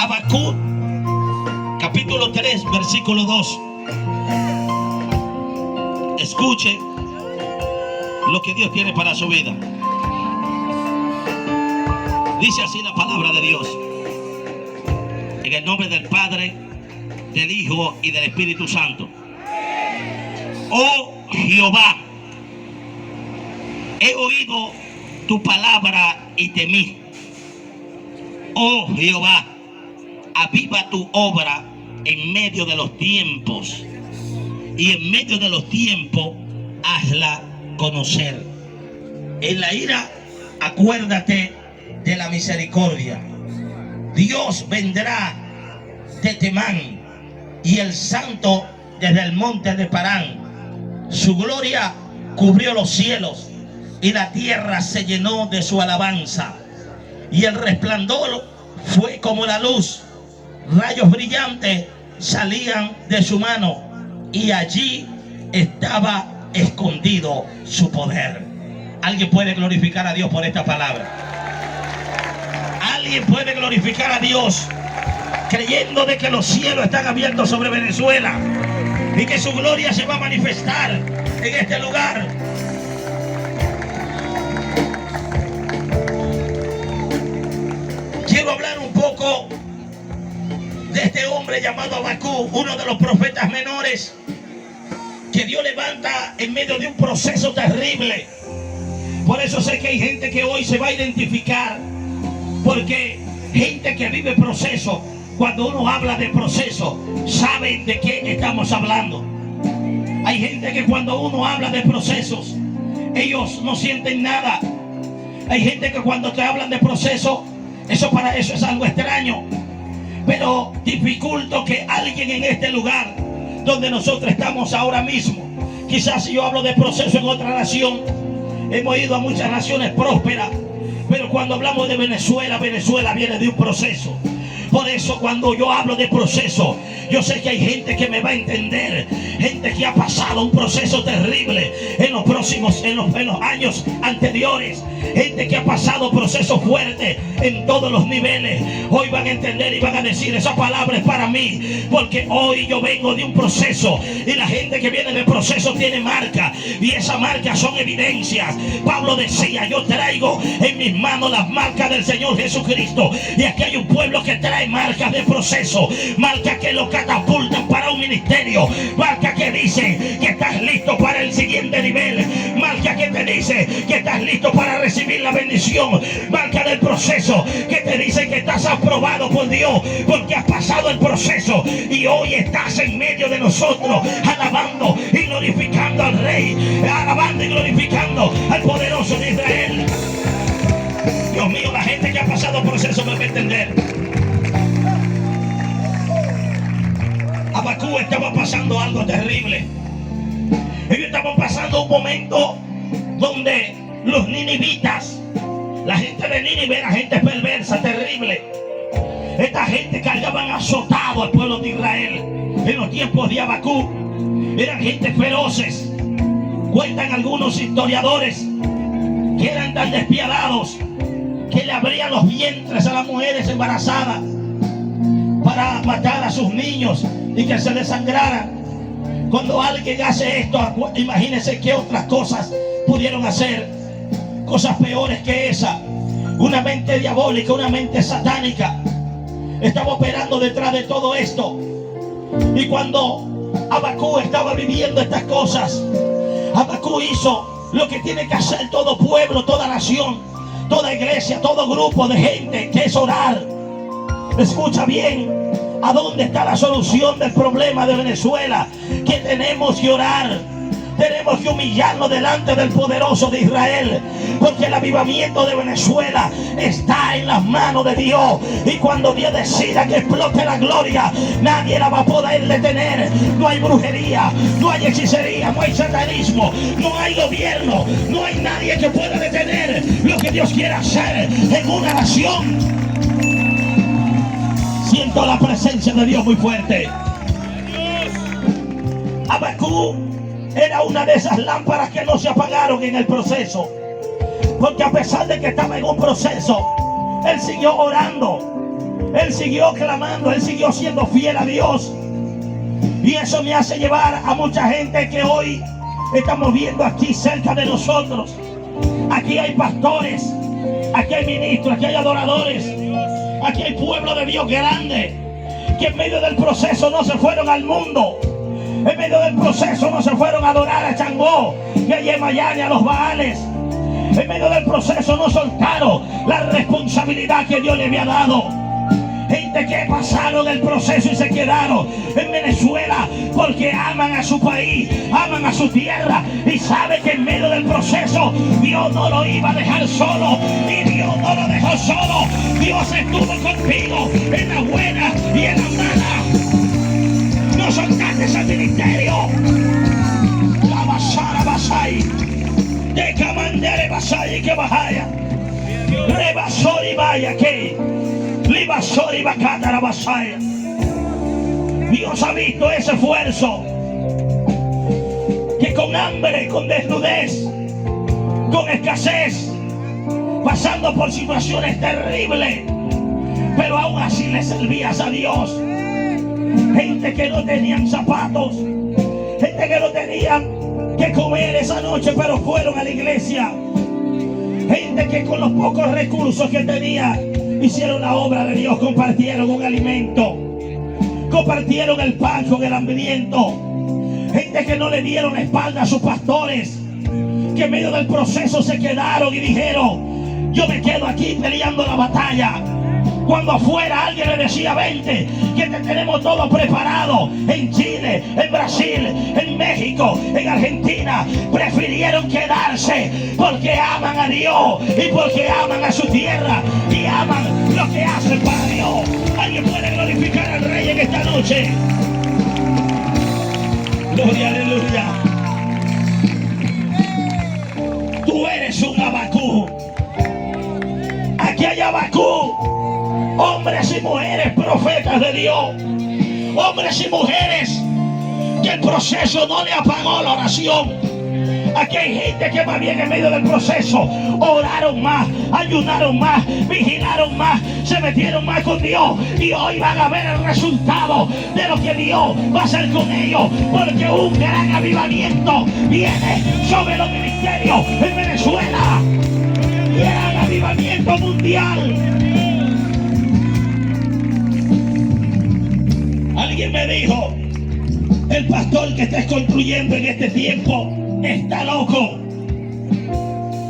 Habacuc, capítulo 3, versículo 2. Escuche lo que Dios tiene para su vida. Dice así la palabra de Dios. En el nombre del Padre, del Hijo y del Espíritu Santo. Oh Jehová, he oído tu palabra y temí. Oh Jehová, aviva tu obra en medio de los tiempos, y en medio de los tiempos hazla conocer. En la ira acuérdate de la misericordia. Dios vendrá de Temán y el santo desde el monte de Parán. Su gloria cubrió los cielos y la tierra se llenó de su alabanza. Y el resplandor fue como la luz. Rayos brillantes salían de su mano y allí estaba escondido su poder. ¿Alguien puede glorificar a Dios por esta palabra? ¿Alguien puede glorificar a Dios creyendo de que los cielos están abiertos sobre Venezuela y que su gloria se va a manifestar en este lugar? Quiero hablar un poco de este hombre llamado Habacuc, uno de los profetas menores que Dios levanta en medio de un proceso terrible. Por eso sé que hay gente que hoy se va a identificar, porque gente que vive proceso, cuando uno habla de proceso, saben de qué estamos hablando. Hay gente que cuando uno habla de procesos, ellos no sienten nada. Hay gente que cuando te hablan de proceso, eso para eso es algo extraño. Pero dificulto que alguien en este lugar donde nosotros estamos ahora mismo, quizás si yo hablo de proceso en otra nación, hemos ido a muchas naciones prósperas, pero cuando hablamos de Venezuela, Venezuela viene de un proceso. Por eso cuando yo hablo de proceso, yo sé que hay gente que me va a entender, gente que ha pasado un proceso terrible en los años anteriores, gente que ha pasado procesos fuertes en todos los niveles. Hoy van a entender y van a decir: esa palabra es para mí, porque hoy yo vengo de un proceso, y la gente que viene de proceso tiene marca, y esas marcas son evidencias. Pablo decía: yo traigo en mis manos las marcas del Señor Jesucristo. Y aquí hay un pueblo que trae marcas de proceso, marcas que lo catapultan para un ministerio, marcas que dicen que estás listo para el siguiente nivel, marcas que te dice que estás listo para recibir la bendición, marca del proceso que te dice que estás aprobado por Dios porque has pasado el proceso, y hoy estás en medio de nosotros alabando y glorificando al Rey, alabando y glorificando al poderoso de Israel. Dios mío, la gente que ha pasado el proceso me va a entender. Habacuc estaba pasando algo terrible. Ellos estaban pasando un momento donde los ninivitas, la gente de Nínive era gente perversa, terrible. Esta gente cargaban azotado al pueblo de Israel. En los tiempos de Habacuc eran gente feroces. Cuentan algunos historiadores que eran tan despiadados que le abrían los vientres a las mujeres embarazadas para matar a sus niños y que se desangraran. Cuando alguien hace esto, imagínense qué otras cosas pudieron hacer, cosas peores que esa. Una mente diabólica, una mente satánica estaba operando detrás de todo esto. Y cuando Habacuc estaba viviendo estas cosas, Habacuc hizo lo que tiene que hacer todo pueblo, toda nación, toda iglesia, todo grupo de gente, que es orar. Escucha bien, ¿a dónde está la solución del problema de Venezuela? Que tenemos que orar. Tenemos que humillarnos delante del poderoso de Israel, porque el avivamiento de Venezuela está en las manos de Dios, y cuando Dios decida que explote la gloria, nadie la va a poder detener. No hay brujería, no hay hechicería, no hay satanismo, no hay gobierno, no hay nadie que pueda detener lo que Dios quiere hacer en una nación. Siento la presencia de Dios muy fuerte. Habacuc era una de esas lámparas que no se apagaron en el proceso, porque a pesar de que estaba en un proceso, él siguió orando. Él siguió clamando, él siguió siendo fiel a Dios. Y eso me hace llevar a mucha gente que hoy estamos viendo aquí cerca de nosotros. Aquí hay pastores, aquí hay ministros, aquí hay adoradores, aquí hay pueblo de Dios grande, que en medio del proceso no se fueron al mundo. En medio del proceso no se fueron a adorar a Changó, ni a Yemayá, ni a los Baales. En medio del proceso no soltaron la responsabilidad que Dios le había dado. Gente que pasaron el proceso y se quedaron en Venezuela porque aman a su país, aman a su tierra y saben que en medio del proceso Dios no lo iba a dejar solo, y Dios no lo dejó solo. Dios estuvo contigo en la buena y en la mala. No soltaste ese ministerio. La basara basai, de camandere basai que bajaya, rebasori vaya que. Dios ha visto ese esfuerzo, que con hambre, con desnudez, con escasez, pasando por situaciones terribles, pero aún así le servías a Dios. Gente que no tenían zapatos, gente que no tenían que comer esa noche, pero fueron a la iglesia. Gente que con los pocos recursos que tenían hicieron la obra de Dios, compartieron un alimento, compartieron el pan con el hambriento. Gente que no le dieron la espalda a sus pastores, que en medio del proceso se quedaron y dijeron: yo me quedo aquí peleando la batalla. Cuando afuera alguien le decía: vente, que te tenemos todo preparado. En Chile, en Brasil, en México, en Argentina, prefirieron quedarse porque aman a Dios y porque aman a su tierra y aman lo que hacen para Dios. ¿Alguien puede glorificar al Rey en esta noche? Gloria, aleluya. Tú eres un Abacú. Aquí hay Abacú, hombres y mujeres profetas de Dios, hombres y mujeres que el proceso no le apagó la oración. Aquí hay gente que más bien en medio del proceso oraron más, ayunaron más, vigilaron más, se metieron más con Dios, y hoy van a ver el resultado de lo que Dios va a hacer con ellos, porque un gran avivamiento viene sobre los ministerios en Venezuela. Gran avivamiento mundial. Alguien me dijo: el pastor que estés construyendo en este tiempo está loco.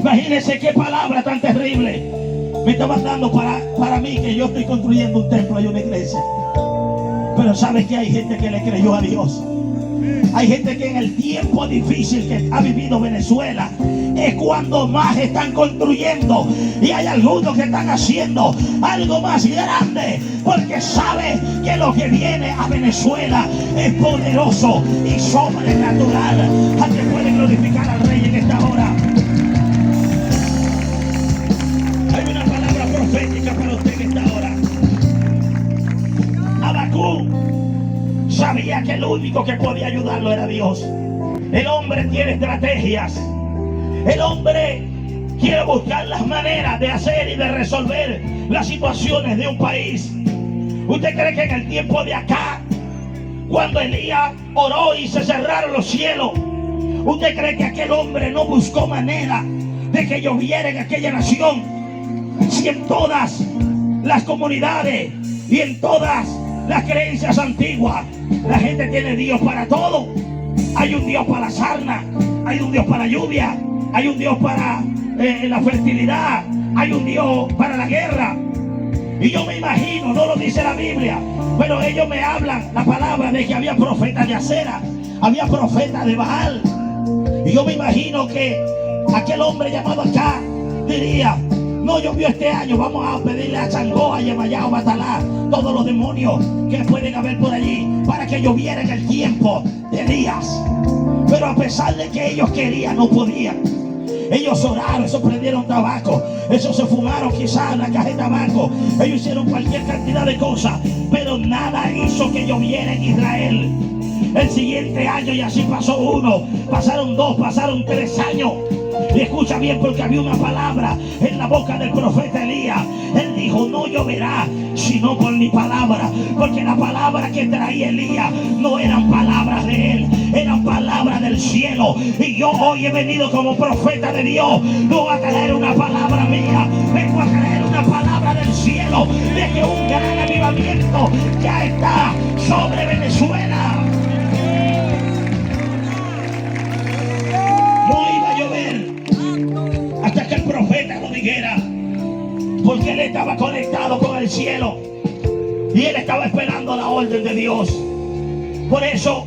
Imagínense qué palabra tan terrible me está mandando para mí, que yo estoy construyendo un templo y una iglesia. Pero ¿sabe que hay gente que le creyó a Dios? Hay gente que en el tiempo difícil que ha vivido Venezuela es cuando más están construyendo, y hay algunos que están haciendo algo más grande, porque sabe que lo que viene a Venezuela es poderoso y sobrenatural. Alguien puede glorificar al Rey en esta hora. Hay una palabra profética para usted en esta hora. Abacú sabía que el único que podía ayudarlo era Dios. El hombre tiene estrategias. El hombre quiere buscar las maneras de hacer y de resolver las situaciones de un país. ¿Usted cree que en el tiempo de acá, cuando Elías oró y se cerraron los cielos, usted cree que aquel hombre no buscó manera de que lloviera en aquella nación? Si en todas las comunidades y en todas las creencias antiguas la gente tiene Dios para todo. Hay un Dios para la sarna, hay un Dios para la lluvia, hay un Dios para la fertilidad, hay un Dios para la guerra. Y yo me imagino, no lo dice la Biblia, pero ellos me hablan la palabra de que había profetas de Acera, había profetas de Baal. Y yo me imagino que aquel hombre llamado acá diría: no llovió este año, vamos a pedirle a Changó, a Yemayá o Batalá, todos los demonios que pueden haber por allí, para que lloviera en el tiempo de Elías. Pero a pesar de que ellos querían, no podían. Ellos oraron, ellos prendieron tabaco, ellos se fumaron quizás la caja de tabaco, ellos hicieron cualquier cantidad de cosas, pero nada hizo que lloviera en Israel. El siguiente año, y así pasó uno, pasaron dos, pasaron 3 años. Y escucha bien, porque había una palabra en la boca del profeta Elías. Él dijo: dijo: no lloverá sino por mi palabra. Porque la palabra que traía Elías no eran palabras de él, eran palabras del cielo. Y yo hoy he venido como profeta de Dios, no a traer una palabra mía, vengo a traer una palabra del cielo, de que un gran avivamiento ya está sobre Venezuela. No iba a llover hasta que el profeta lo dijera, porque él estaba conectado con el cielo y él estaba esperando la orden de Dios. Por eso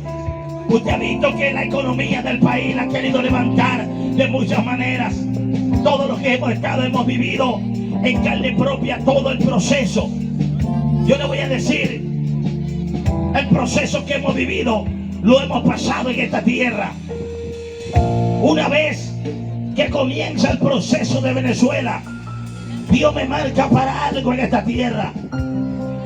usted ha visto que la economía del país la ha querido levantar de muchas maneras. Todo lo que hemos vivido en carne propia, todo el proceso. Yo le voy a decir, el proceso que hemos vivido lo hemos pasado en esta tierra. Una vez que comienza el proceso de Venezuela, Dios me marca para algo en esta tierra.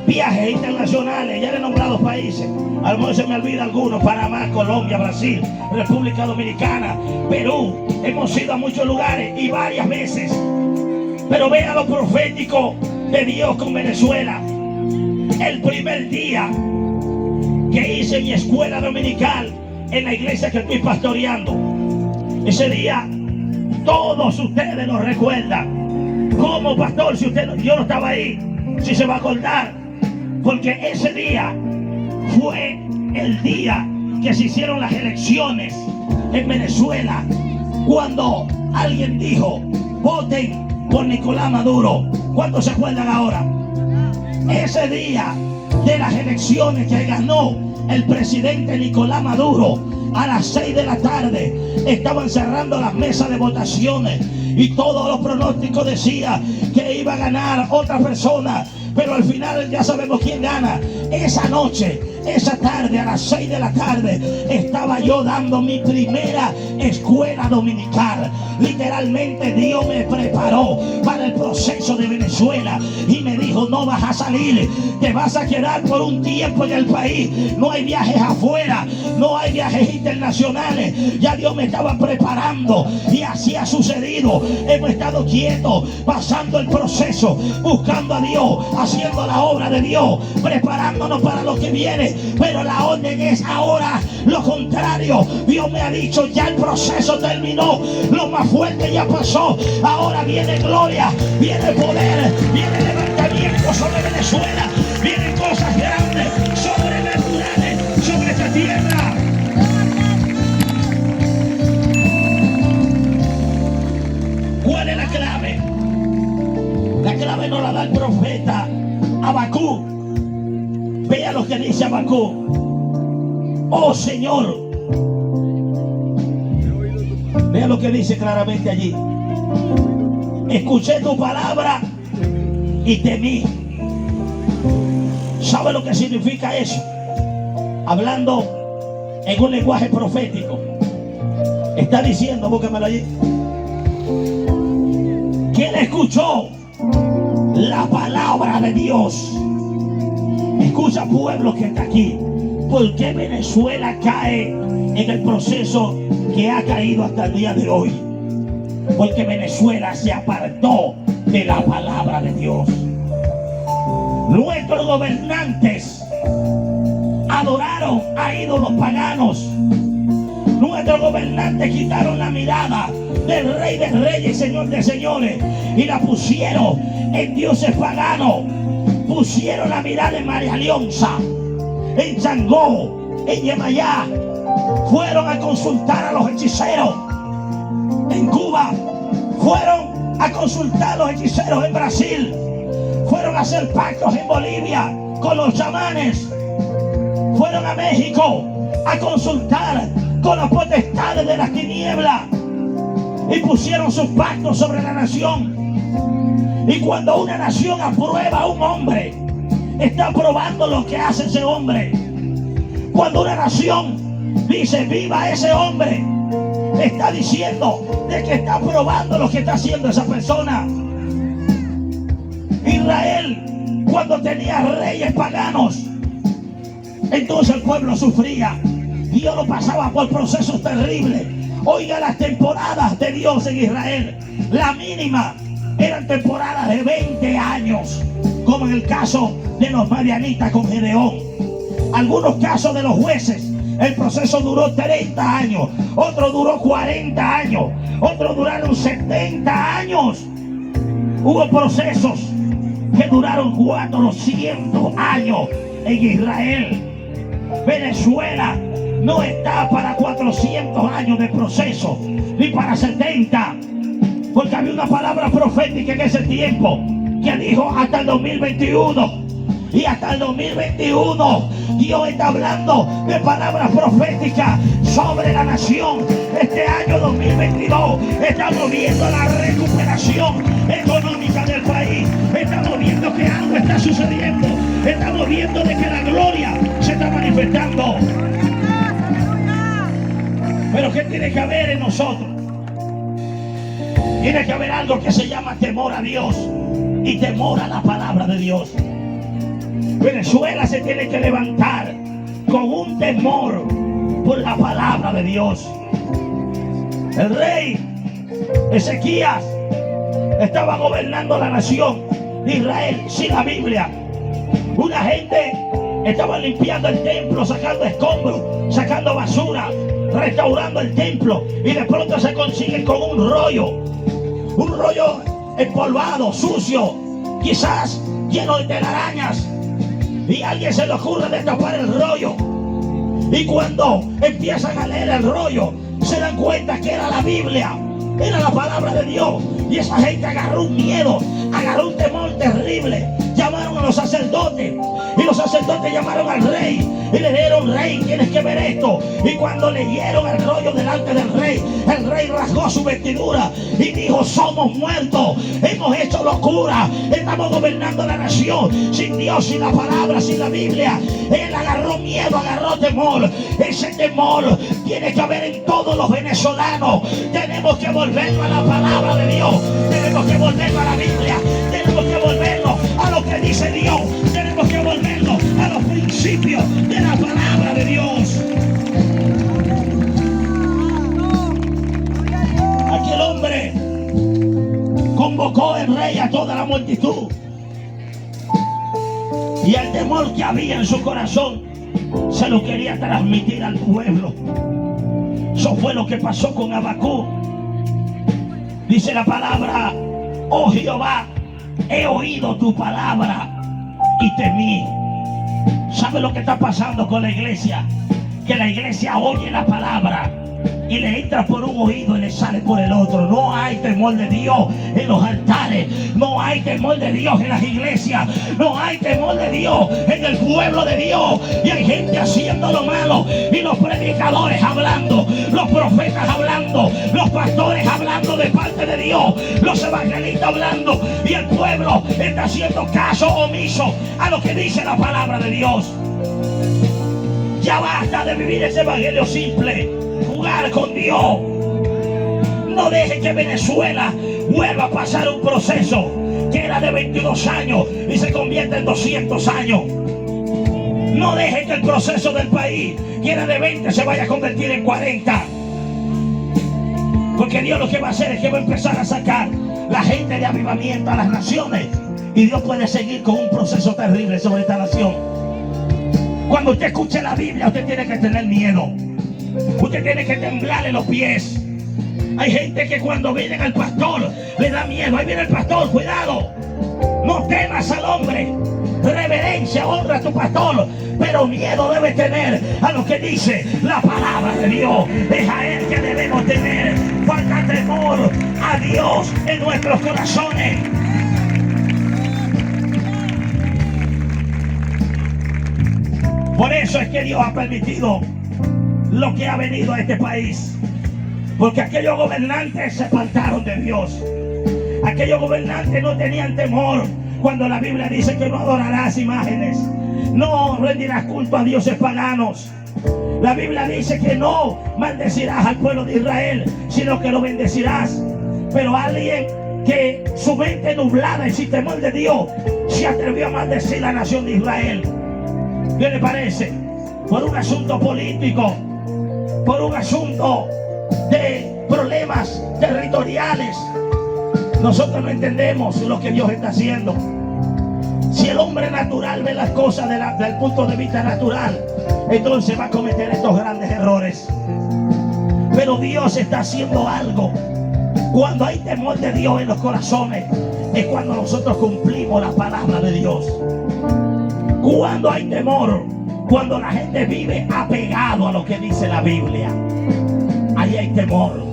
Viajes internacionales, ya le he nombrado países, a lo mejor se me olvida algunos: Panamá, Colombia, Brasil, República Dominicana, Perú. Hemos ido a muchos lugares y varias veces. Pero vea lo profético de Dios con Venezuela. El primer día que hice mi escuela dominical en la iglesia que estoy pastoreando, ese día todos ustedes lo recuerdan. Como pastor, si usted yo no estaba ahí, si se va a acordar, porque ese día fue el día que se hicieron las elecciones en Venezuela, cuando alguien dijo: voten por Nicolás Maduro. ¿Cuántos se acuerdan ahora? Ese día de las elecciones que ganó el presidente Nicolás Maduro, a las 6 de la tarde estaban cerrando las mesas de votaciones y todos los pronósticos decían que iba a ganar otra persona, pero al final ya sabemos quién gana. Esa noche, esa tarde, a las 6 de la tarde, estaba yo dando mi primera escuela dominical. Literalmente Dios me preparó para el proceso de Venezuela y me dijo: no vas a salir, te vas a quedar por un tiempo en el país. No hay viajes afuera, no hay viajes internacionales. Ya Dios me estaba preparando y así ha sucedido. Hemos estado quietos, pasando el proceso, buscando a Dios, haciendo la obra de Dios, preparándonos para lo que viene. Pero la orden es ahora lo contrario. Dios me ha dicho: ya el proceso terminó, lo más fuerte ya pasó, ahora viene gloria, viene poder, viene levantamiento sobre Venezuela, vienen cosas grandes, sobrenaturales sobre esta tierra. ¿Cuál es la clave? La clave no la da el profeta Habacuc. Vea lo que dice Habacuc: oh Señor. Vea lo que dice claramente allí: escuché tu palabra y temí. ¿Sabe lo que significa eso? Hablando en un lenguaje profético, está diciendo, búsquemelo allí, que él escuchó la palabra de Dios. Escucha, pueblo que está aquí, ¿por qué Venezuela cae en el proceso que ha caído hasta el día de hoy? Porque Venezuela se apartó de la palabra de Dios. Nuestros gobernantes adoraron a ídolos paganos. Nuestros gobernantes quitaron la mirada del Rey de Reyes, Señor de Señores, y la pusieron en dioses paganos. Pusieron la mirada en María Leonza, en Changó, en Yemayá. Fueron a consultar a los hechiceros en Cuba. Fueron a consultar a los hechiceros en Brasil. Fueron a hacer pactos en Bolivia con los chamanes. Fueron a México a consultar con las potestades de las tinieblas y pusieron sus pactos sobre la nación. Y cuando una nación aprueba a un hombre, está aprobando lo que hace ese hombre. Cuando una nación dice viva ese hombre, está diciendo de que está aprobando lo que está haciendo esa persona. Israel, cuando tenía reyes paganos, entonces el pueblo sufría. Dios lo pasaba por procesos terribles. Oiga las temporadas de Dios en Israel. La mínima eran temporadas de 20 años, como en el caso de los madianitas con Gedeón. Algunos casos de los jueces, el proceso duró 30 años, otro duró 40 años, otros duraron 70 años. Hubo procesos que duraron 400 años en Israel. Venezuela no está para 400 años de proceso, ni para 70, porque había una palabra profética en ese tiempo que dijo hasta el 2021. Y hasta el 2021 Dios está hablando de palabras proféticas sobre la nación. Este año 2022 estamos viendo la recuperación económica del país. Estamos viendo que algo está sucediendo. Estamos viendo de que la gloria se está manifestando. Pero ¿qué tiene que haber en nosotros? Tiene que haber algo que se llama temor a Dios y temor a la palabra de Dios. Venezuela se tiene que levantar con un temor por la palabra de Dios. El rey Ezequías estaba gobernando la nación de Israel sin la Biblia. Una gente estaba limpiando el templo, sacando escombros, sacando basura, restaurando el templo, y de pronto se consiguen con un rollo empolvado, sucio, quizás lleno de telarañas. Y a alguien se le ocurre destapar el rollo. Y cuando empiezan a leer el rollo, se dan cuenta que era la Biblia, era la palabra de Dios. Y esa gente agarró un miedo, agarró un temor terrible. Llamaron a los sacerdotes, y los sacerdotes llamaron al rey y le dijeron: rey, tienes que ver esto. Y cuando leyeron el rollo delante del rey, el rey rasgó su vestidura y dijo: somos muertos, hemos hecho locura, estamos gobernando la nación sin Dios, sin la palabra, sin la Biblia. Él agarró miedo, agarró temor. Ese temor tiene que haber en todos los venezolanos. Tenemos que volverlo a la palabra de Dios, tenemos que volverlo a la Biblia, tenemos que volverlo a lo que dice Dios, tenemos que volverlo a los principios de la palabra de Dios. Aquel hombre convocó el rey a toda la multitud, y el temor que había en su corazón se lo quería transmitir al pueblo. Eso fue lo que pasó con Habacuc. Dice la palabra: oh Jehová, he oído tu palabra y temí. ¿Sabe lo que está pasando con la iglesia? Que la iglesia oye la palabra y le entra por un oído y le sale por el otro. No hay temor de Dios en los altares, no hay temor de Dios en las iglesias, no hay temor de Dios en el pueblo de Dios. Y hay gente haciendo lo malo, y los predicadores hablando, los profetas hablando, los pastores hablando de parte de Dios, los evangelistas hablando, y el pueblo está haciendo caso omiso a lo que dice la palabra de Dios. Ya basta de vivir ese evangelio simple, jugar con Dios. No deje que Venezuela vuelva a pasar un proceso que era de 22 años y se convierta en 200 años. No deje que el proceso del país, que era de 20, se vaya a convertir en 40. Porque Dios lo que va a hacer es que va a empezar a sacar la gente de avivamiento a las naciones, y Dios puede seguir con un proceso terrible sobre esta nación. Cuando usted escuche la Biblia, usted tiene que tener miedo. Usted tiene que temblarle los pies. Hay gente que cuando vienen al pastor le da miedo. Ahí viene el pastor, cuidado. No temas al hombre. Reverencia, honra a tu pastor. Pero miedo debe tener a lo que dice la palabra de Dios. Es a Él que debemos tener. Falta temor a Dios en nuestros corazones. Por eso es que Dios ha permitido lo que ha venido a este país. Porque aquellos gobernantes se apartaron de Dios. Aquellos gobernantes no tenían temor. Cuando la Biblia dice que no adorarás imágenes, no rendirás culto a dioses paganos. La Biblia dice que no maldecirás al pueblo de Israel, sino que lo bendecirás. Pero alguien que su mente nublada y sin temor de Dios se atrevió a maldecir la nación de Israel. ¿Qué le parece? Por un asunto político, por un asunto de problemas territoriales, Nosotros no entendemos lo que Dios está haciendo. Si el hombre natural ve las cosas del punto de vista natural, entonces va a cometer estos grandes errores. Pero Dios está haciendo algo. Cuando hay temor de Dios en los corazones, es cuando nosotros cumplimos la palabra de Dios. Cuando hay temor, cuando la gente vive apegado a lo que dice la Biblia, ahí hay temor.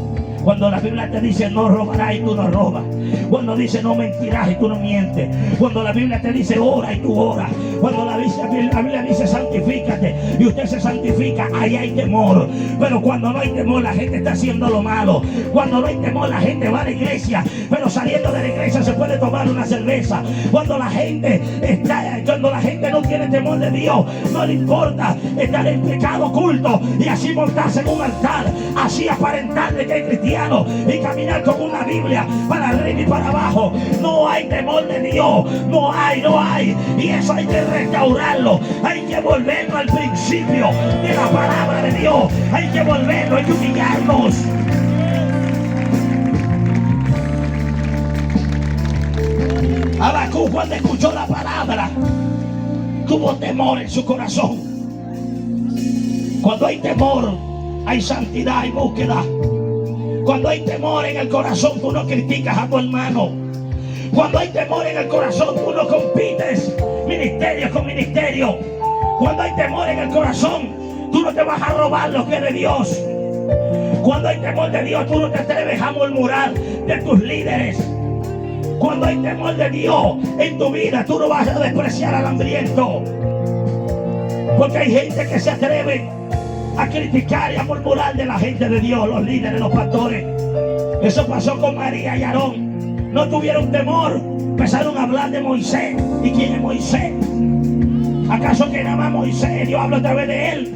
Cuando la Biblia te dice no robarás y tú no robas. Cuando dice no mentirás y tú no mientes. Cuando la Biblia te dice ora y tú oras. Cuando la Biblia dice santifícate y usted se santifica, ahí hay temor. Pero cuando no hay temor, la gente está haciendo lo malo. Cuando no hay temor, la gente va a la iglesia, pero saliendo de la iglesia se puede tomar una cerveza. Cuando la gente no tiene temor de Dios, no le importa estar en pecado oculto y así montarse en un altar, así aparentar de que es cristiano y caminar con una Biblia para arriba y para abajo. No hay temor de Dios, no hay, y eso hay que restaurarlo. Hay que volverlo al principio de la palabra de Dios. Hay que volverlo, hay que humillarnos. Habacuc, cuando escuchó la palabra, tuvo temor en su corazón. Cuando hay temor, hay santidad, hay búsqueda. Cuando hay temor en el corazón, tú no criticas a tu hermano. Cuando hay temor en el corazón, tú no compites ministerio con ministerio. Cuando hay temor en el corazón, tú no te vas a robar lo que es de Dios. Cuando hay temor de Dios, tú no te atreves a murmurar de tus líderes. Cuando hay temor de Dios en tu vida, tú no vas a despreciar al hambriento. Porque hay gente que se atreve a criticar y a murmurar de la gente de Dios, los líderes, los pastores. Eso pasó con María y Aarón. No tuvieron temor, empezaron a hablar de Moisés. ¿Y quién es Moisés? ¿Acaso que nada más Moisés? Dios habla a través de él.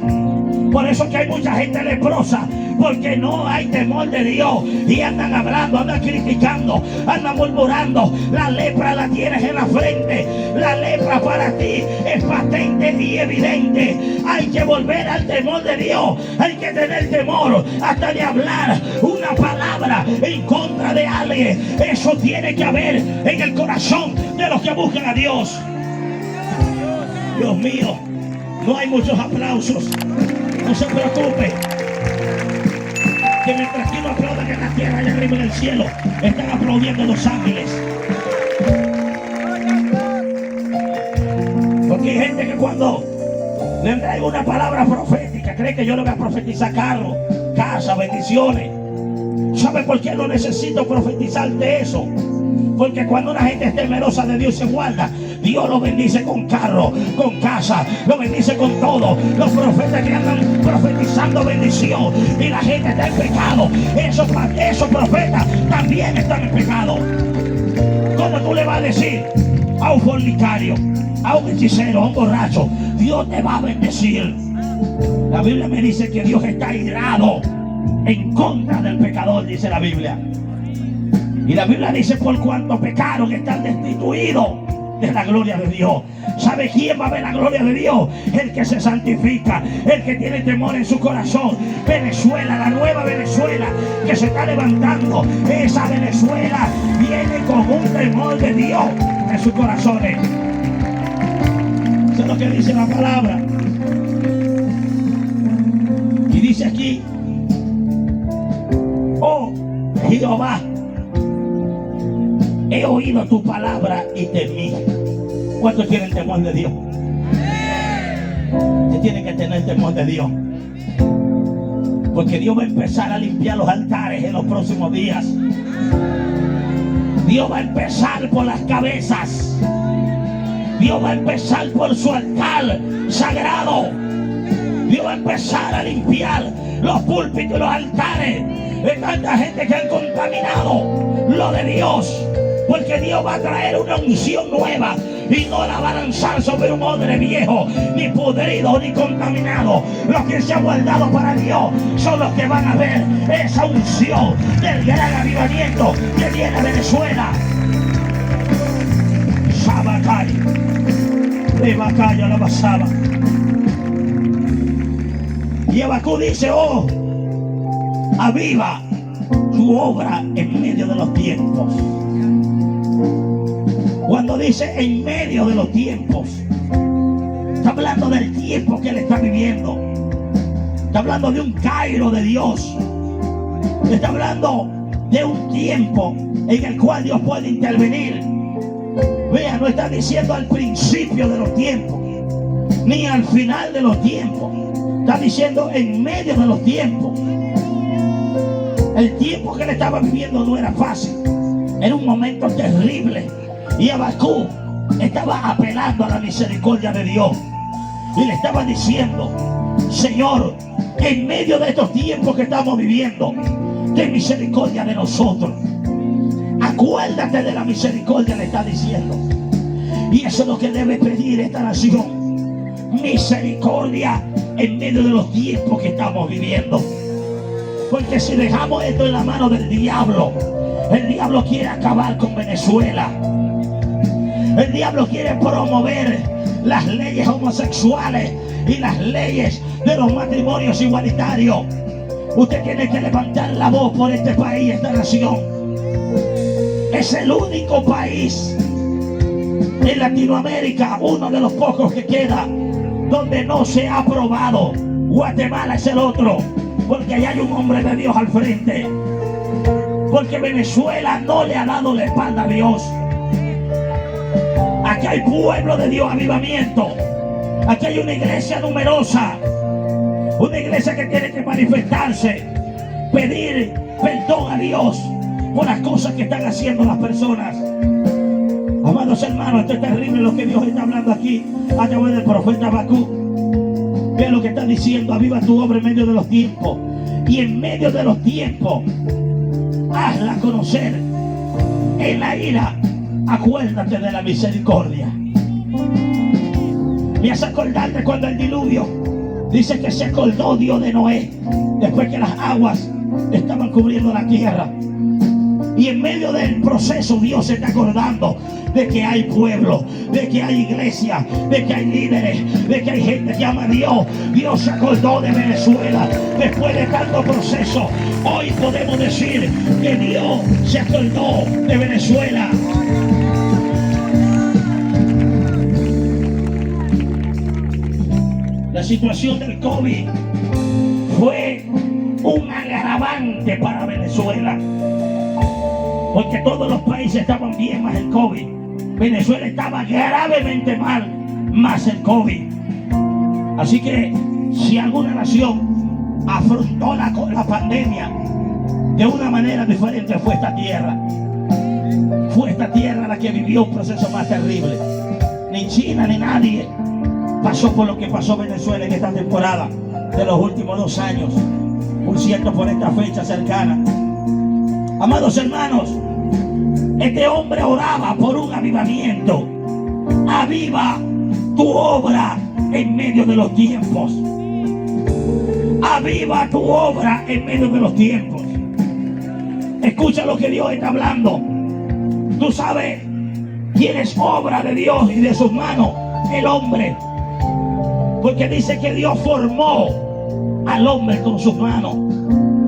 Por eso que hay mucha gente leprosa, porque no hay temor de Dios y andan hablando, andan criticando, andan murmurando. La lepra la tienes en la frente. La lepra para ti es patente y evidente. Hay que volver al temor de Dios. Hay que tener temor hasta de hablar una palabra en contra de alguien. Eso tiene que haber en el corazón de los que buscan a Dios. Dios mío, no hay muchos aplausos. No se preocupe, que mientras que uno aplauda en la tierra, allá arriba en el cielo, están aplaudiendo los ángeles. Porque hay gente que cuando le traigo una palabra profética, cree que yo le voy a profetizar carro, casa, bendiciones. ¿Sabe por qué no necesito profetizarte eso? Porque cuando una gente es temerosa de Dios se guarda, Dios lo bendice con carro, con casa, lo bendice con todo. Los profetas que andan profetizando bendición y la gente está en pecado, esos profetas también están en pecado. ¿Cómo tú le vas a decir a un fornicario, a un hechicero, a un borracho, Dios te va a bendecir? La Biblia me dice que Dios está irado en contra del pecador, dice la Biblia. Y la Biblia dice, por cuanto pecaron, están destituidos de la gloria de Dios. ¿Sabe quién va a ver la gloria de Dios? El que se santifica, el que tiene temor en su corazón. Venezuela, la nueva Venezuela que se está levantando, esa Venezuela viene con un temor de Dios en sus corazones. Eso es lo que dice la palabra. Y dice aquí, oh Jehová, he oído tu palabra y temí. ¿Cuántos tienen temor de Dios? Usted tiene que tener temor de Dios. Porque Dios va a empezar a limpiar los altares en los próximos días. Dios va a empezar por las cabezas. Dios va a empezar por su altar sagrado. Dios va a empezar a limpiar los púlpitos y los altares de tanta gente que han contaminado lo de Dios. Porque Dios va a traer una unción nueva y no la va a lanzar sobre un odre viejo, ni podrido, ni contaminado. Los que se han guardado para Dios son los que van a ver esa unción del gran avivamiento que viene a Venezuela. Sabacay, de Bacaya la pasaba. Y Habacuc dice, oh, aviva tu tu obra en medio de los tiempos. Cuando dice en medio de los tiempos, está hablando del tiempo que él está viviendo. Está hablando de un Cairo de Dios. Está hablando de un tiempo en el cual Dios puede intervenir. Vea, no está diciendo al principio de los tiempos, ni al final de los tiempos. Está diciendo en medio de los tiempos. El tiempo que él estaba viviendo no era fácil. Era un momento terrible. Y Habacuc estaba apelando a la misericordia de Dios. Y le estaba diciendo: Señor, en medio de estos tiempos que estamos viviendo, ten misericordia de nosotros. Acuérdate de la misericordia, le está diciendo. Y eso es lo que debe pedir esta nación: misericordia en medio de los tiempos que estamos viviendo. Porque si dejamos esto en la mano del diablo, el diablo quiere acabar con Venezuela. El diablo quiere promover las leyes homosexuales y las leyes de los matrimonios igualitarios. Usted tiene que levantar la voz por este país, esta nación. Es el único país en Latinoamérica, uno de los pocos que queda, donde no se ha aprobado. Guatemala es el otro, porque allá hay un hombre de Dios al frente. Porque Venezuela no le ha dado la espalda a Dios. Aquí hay pueblo de Dios, avivamiento. Aquí hay una iglesia numerosa. Una iglesia que tiene que manifestarse, pedir perdón a Dios por las cosas que están haciendo las personas. Amados hermanos, esto es terrible lo que Dios está hablando aquí a través del profeta Habacuc. Ve lo que está diciendo: aviva tu obra en medio de los tiempos. Y en medio de los tiempos, hazla conocer. En la ira, acuérdate de la misericordia. Me hace acordar de cuando el diluvio, dice que se acordó Dios de Noé, después que las aguas estaban cubriendo la tierra. Y en medio del proceso Dios se está acordando de que hay pueblo, de que hay iglesia, de que hay líderes, de que hay gente que ama a Dios. Dios se acordó de Venezuela después de tanto proceso. Hoy podemos decir que Dios se acordó de Venezuela. La situación del COVID fue un agravante para Venezuela, porque todos los países estaban bien más el COVID. Venezuela estaba gravemente mal más el COVID. Así que si alguna nación afrontó la pandemia de una manera diferente, fue esta tierra. Fue esta tierra la que vivió un proceso más terrible. Ni China ni nadie pasó por lo que pasó Venezuela en esta temporada de los últimos 2 años. Por cierto, por esta fecha cercana. Amados hermanos, este hombre oraba por un avivamiento. Aviva tu obra en medio de los tiempos. Aviva tu obra en medio de los tiempos. Escucha lo que Dios está hablando. Tú sabes quién es obra de Dios y de sus manos: el hombre. Porque dice que Dios formó al hombre con sus manos.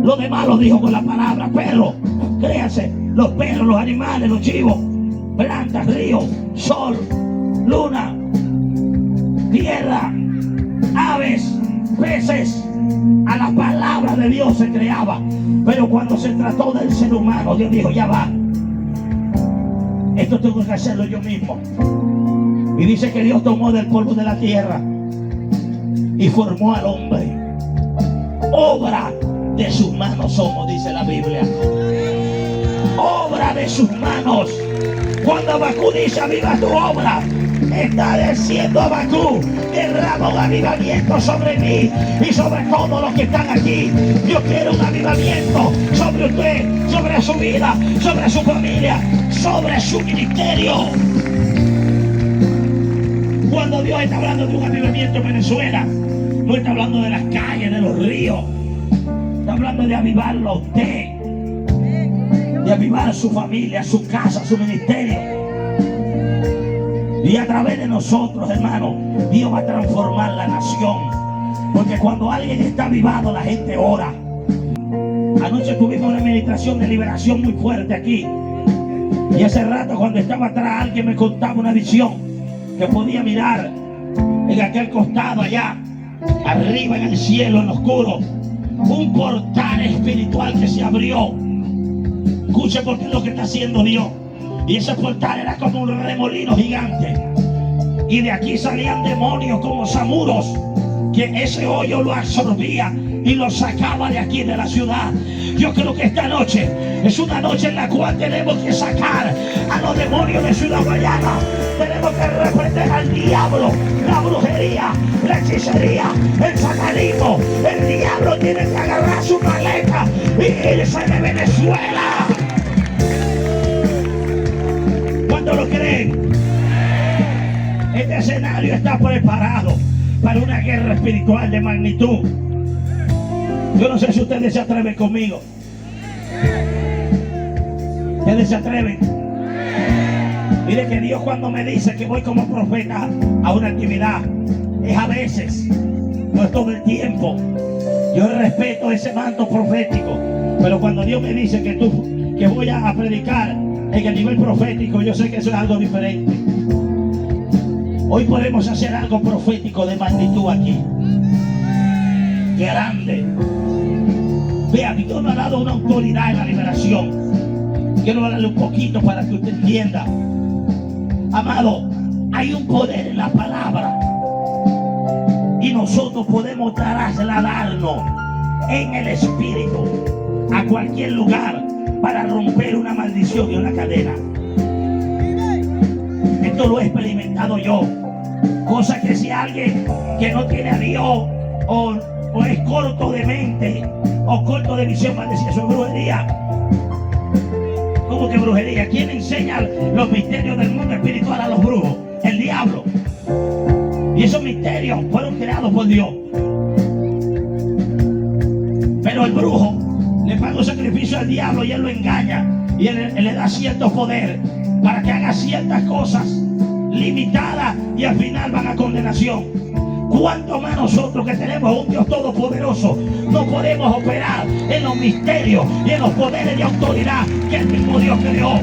Lo demás lo dijo con la palabra. Perros, créanse, los perros, los animales, los chivos, plantas, ríos, sol, luna, tierra, aves, peces. A la palabra de Dios se creaba. Pero cuando se trató del ser humano, Dios dijo: ya va, esto tengo que hacerlo yo mismo. Y dice que Dios tomó del polvo de la tierra y formó al hombre. Obra de sus manos somos, dice la Biblia. Obra de sus manos. Cuando Habacuc dice: aviva tu obra, está diciendo Habacuc: derrama un avivamiento sobre mí y sobre todos los que están aquí. Yo quiero un avivamiento sobre usted, sobre su vida, sobre su familia, sobre su ministerio. Cuando Dios está hablando de un avivamiento en Venezuela, no está hablando de las calles, de los ríos. Está hablando de avivarlo a usted, de avivar a su familia, a su casa, a su ministerio. Y a través de nosotros, hermanos, Dios va a transformar la nación. Porque cuando alguien está avivado, la gente ora. Anoche tuvimos una meditación de liberación muy fuerte aquí. Y hace rato cuando estaba atrás alguien me contaba una visión que podía mirar en aquel costado allá, arriba en el cielo, en lo oscuro, un portal espiritual que se abrió. Escuche porque es lo que está haciendo Dios. Y ese portal era como un remolino gigante. Y de aquí salían demonios como samuros, que ese hoyo lo absorbía y lo sacaba de aquí, de la ciudad. Yo creo que esta noche es una noche en la cual tenemos que sacar a los demonios de Ciudad Guayana. Tenemos que reprender al diablo, la brujería, la hechicería, el satanismo. El diablo tiene que agarrar su maleta y irse de Venezuela. ¿Cuántos lo creen? Este escenario está preparado para una guerra espiritual de magnitud. Yo no sé si ustedes se atreven conmigo. ¿Ustedes se atreven? Mire que Dios cuando me dice que voy como profeta a una actividad, es a veces, no es todo el tiempo. Yo respeto ese manto profético, pero cuando Dios me dice que voy a predicar en el nivel profético, yo sé que eso es algo diferente. Hoy podemos hacer algo profético de magnitud aquí. Grande. Vea, Dios nos ha dado una autoridad en la liberación. Quiero darle un poquito para que usted entienda. Amado, hay un poder en la palabra. Y nosotros podemos trasladarnos en el espíritu a cualquier lugar para romper una maldición y una cadena. Esto lo he experimentado yo. Cosa que si alguien que no tiene a Dios o es corto de mente o corto de visión va a decir: eso es brujería. ¿Cómo que brujería? ¿Quién enseña los misterios del mundo espiritual a los brujos? El diablo. Y esos misterios fueron creados por Dios. Pero el brujo le paga un sacrificio al diablo y él lo engaña. Y él le da cierto poder para que haga ciertas cosas limitadas y al final van a condenación. ¿Cuánto más nosotros que tenemos un Dios todopoderoso no podemos operar en los misterios y en los poderes de autoridad que el mismo Dios creó?